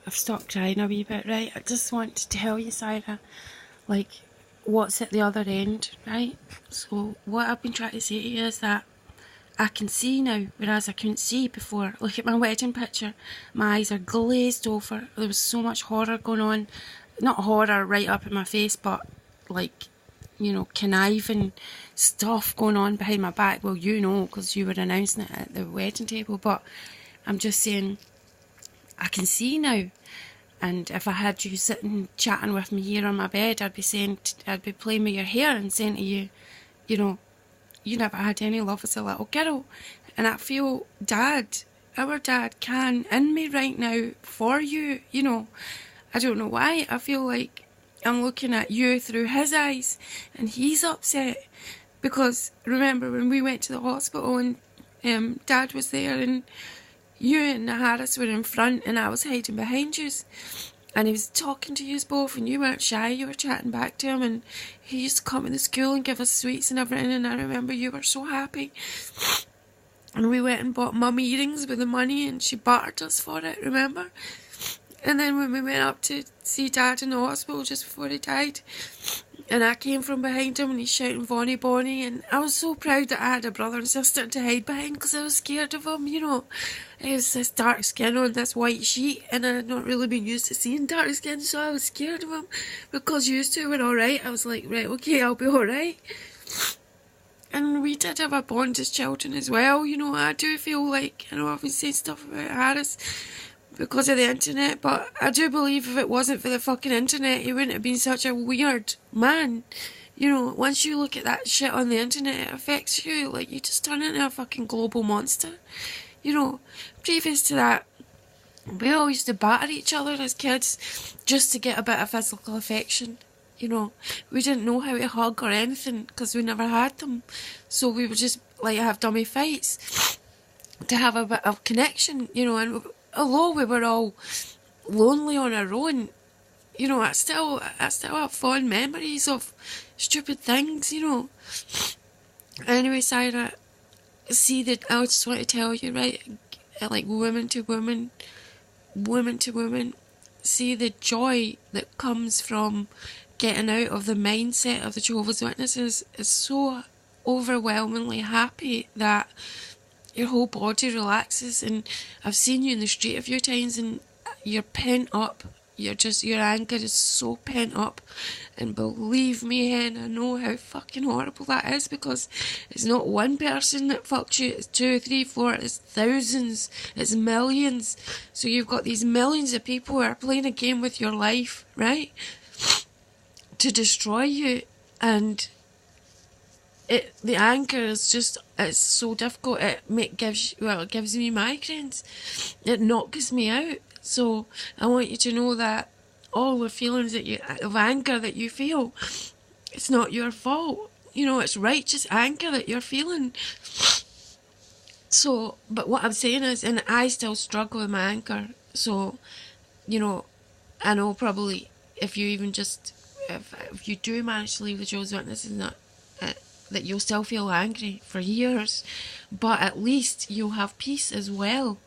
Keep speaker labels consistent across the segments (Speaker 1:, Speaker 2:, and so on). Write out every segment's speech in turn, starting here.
Speaker 1: I've stopped crying a wee bit, right? I just want to tell you, Saira, like, what's at the other end, right? So what I've been trying to say to you is that I can see now, whereas I couldn't see before. Look at my wedding picture. My eyes are glazed over. There was so much horror going on. Not horror right up in my face, but like, conniving stuff going on behind my back. Well, because you were announcing it at the wedding table. But I'm just saying, I can see now. And if I had you sitting chatting with me here on my bed, I'd be playing with your hair and saying to you, you never had any love as a little girl. And I feel our dad can in me right now for you, I don't know why. I feel like I'm looking at you through his eyes and he's upset. Because remember when we went to the hospital and Dad was there and you and Harris were in front and I was hiding behind you. And he was talking to you both and you weren't shy, you were chatting back to him, and he used to come to the school and give us sweets and everything, and I remember you were so happy. And we went and bought Mum earrings with the money and she buttered us for it, remember? And then when we went up to see Dad in the hospital just before he died, and I came from behind him and he's shouting Bonnie Bonnie, and I was so proud that I had a brother and sister to hide behind because I was scared of him, He was this dark skin on this white sheet and I had not really been used to seeing dark skin, so I was scared of him. Because used to were alright, I was like, right, okay, I'll be alright. And we did have a bond as children as well, I do feel like, I've been saying stuff about Harris because of the internet, but I do believe if it wasn't for the fucking internet, he wouldn't have been such a weird man. Once you look at that shit on the internet, it affects you, like you just turn into a fucking global monster. Previous to that, we all used to batter each other as kids just to get a bit of physical affection. We didn't know how to hug or anything because we never had them, so we would just like have dummy fights to have a bit of connection, and although we were all lonely on our own, I still have fond memories of stupid things, Anyway, Saira, I just want to tell you, right, like woman to woman, see the joy that comes from getting out of the mindset of the Jehovah's Witnesses is so overwhelmingly happy that your whole body relaxes. And I've seen you in the street a few times and you're pent up. Your anger is so pent up, and believe me, hen, I know how fucking horrible that is, because it's not one person that fucked you, it's 2, 3, 4, it's thousands, it's millions. So you've got these millions of people who are playing a game with your life, right, to destroy you, and the anger is it's so difficult. It gives me migraines. It knocks me out. So I want you to know that all the feelings of anger that you feel, it's not your fault. It's righteous anger that you're feeling. So, but what I'm saying is, and I still struggle with my anger. So, I know probably if you do manage to leave the Jehovah's Witnesses, that you'll still feel angry for years, but at least you'll have peace as well.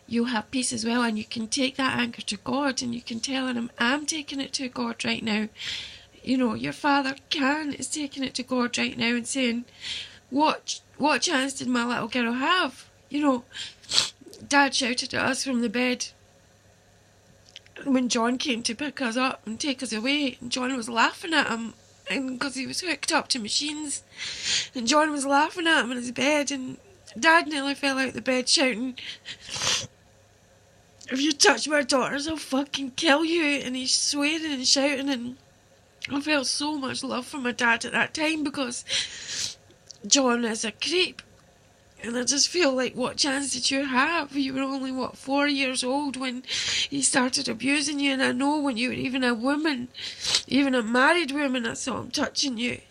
Speaker 1: And you can take that anger to God, and you can tell him, I'm taking it to God right now. Your father is taking it to God right now and saying, what chance did my little girl have? Dad shouted at us from the bed when John came to pick us up and take us away, and John was laughing at him, and because he was hooked up to machines, and John was laughing at him in his bed, and Dad nearly fell out the bed shouting, if you touch my daughters, I'll fucking kill you. And he's swearing and shouting, and I felt so much love for my dad at that time because John is a creep. And I just feel like, what chance did you have? You were only, 4 years old when he started abusing you. And I know when you were even a woman, even a married woman, I saw him touching you,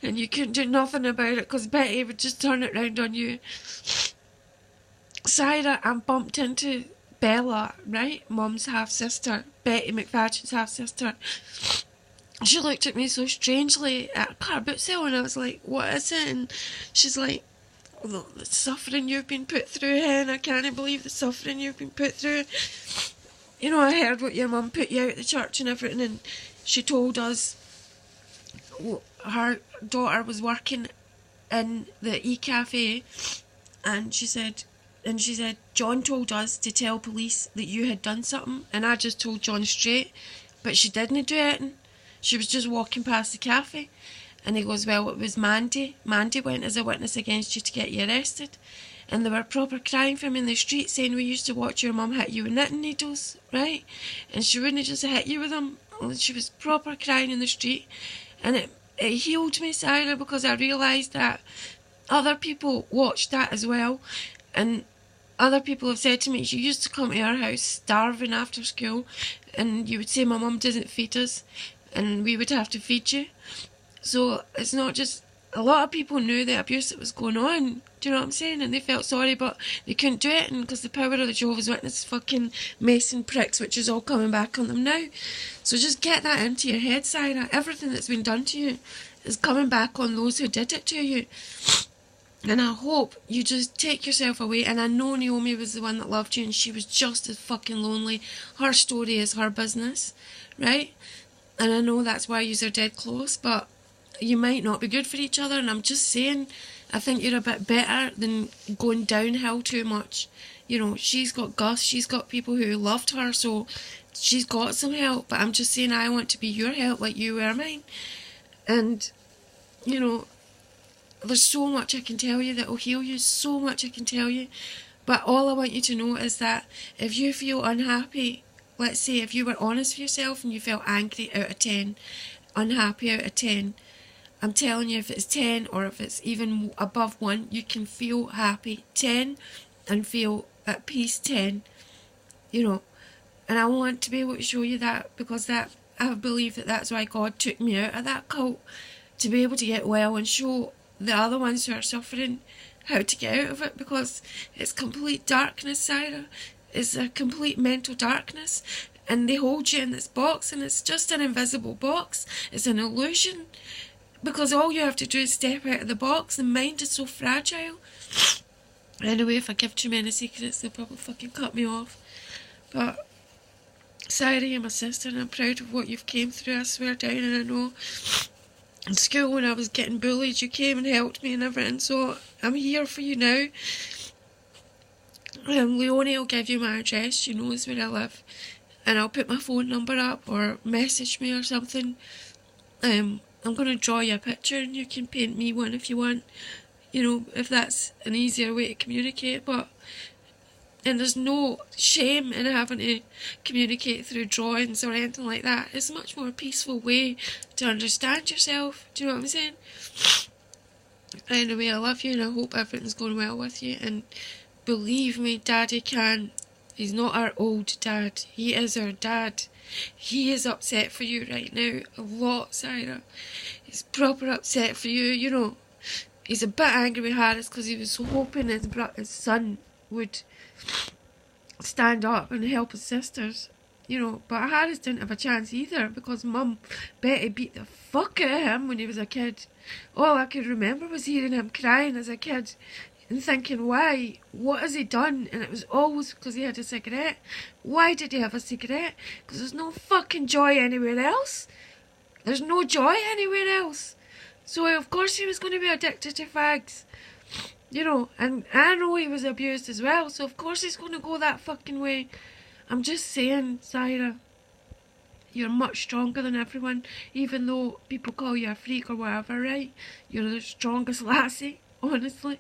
Speaker 1: and you couldn't do nothing about it because Betty would just turn it round on you. Saira, I bumped into Bella, right? Mum's half-sister, Betty McFadden's half-sister. She looked at me so strangely at a car boot sale, and I was like, what is it? And she's like, well, the suffering you've been put through, hen, I can't believe the suffering you've been put through. you know, I heard what your mum put you out of the church and everything, and she told us her daughter was working in the e-cafe, and she said, John told us to tell police that you had done something, and I just told John straight, but she didn't do anything. She was just walking past the cafe, and he goes, well, it was Mandy. Mandy went as a witness against you to get you arrested. And they were proper crying for me in the street, saying we used to watch your mum hit you with knitting needles, right? And she wouldn't just hit you with them. She was proper crying in the street. And it healed me, Saira, because I realised that other people watched that as well. And other people have said to me, you used to come to our house starving after school, and you would say my mum doesn't feed us, and we would have to feed you. So it's not just... A lot of people knew the abuse that was going on, do you know what I'm saying? And they felt sorry, but they couldn't do it, and because the power of the Jehovah's Witnesses fucking mason pricks, which is all coming back on them now. So just get that into your head, Saira. Everything that's been done to you is coming back on those who did it to you. And I hope you just take yourself away. And I know Naomi was the one that loved you, and she was just as fucking lonely. Her story is her business, right? And I know that's why you're dead close, but you might not be good for each other. And I'm just saying, I think you're a bit better than going downhill too much. You know, she's got Gus, she's got people who loved her, so she's got some help. But I'm just saying, I want to be your help like you were mine. And, you know, there's so much I can tell you that will heal you, so much I can tell you. But all I want you to know is that if you feel unhappy, let's say if you were honest with yourself and you felt angry out of 10, unhappy out of 10, I'm telling you, if it's 10 or if it's even above 1, you can feel happy 10 and feel at peace 10, you know. And I want to be able to show you that, because that I believe that that's why God took me out of that cult, to be able to get well and show the other ones who are suffering how to get out of it, because it's complete darkness, Saira. It's a complete mental darkness, and they hold you in this box, and it's just an invisible box. It's an illusion. Because all you have to do is step out of the box. The mind is so fragile. Anyway, if I give too many secrets, they'll probably fucking cut me off. But, Saira, you're my sister, and I'm proud of what you've came through, I swear down. And I know in school when I was getting bullied, you came and helped me and everything. So, I'm here for you now. Leonie will give you my address. She knows where I live. And I'll put my phone number up, or message me or something. I'm going to draw you a picture, and you can paint me one if you want, you know, if that's an easier way to communicate. And there's no shame in having to communicate through drawings or anything like that. It's a much more peaceful way to understand yourself. Do you know what I'm saying? Anyway, I love you, and I hope everything's going well with you. And believe me, Daddy can. He's not our old dad. He is our dad. He is upset for you right now. A lot, Saira. He's proper upset for you, you know. He's a bit angry with Harris because he was hoping his son would stand up and help his sisters, you know. But Harris didn't have a chance either, because Mum Betty beat the fuck out of him when he was a kid. All I could remember was hearing him crying as a kid and thinking, why? What has he done? And it was always because he had a cigarette. Why did he have a cigarette? Because there's no fucking joy anywhere else. There's no joy anywhere else. So of course he was going to be addicted to fags. You know, and I know he was abused as well, so of course he's going to go that fucking way. I'm just saying, Saira, you're much stronger than everyone, even though people call you a freak or whatever, right? You're the strongest lassie, honestly.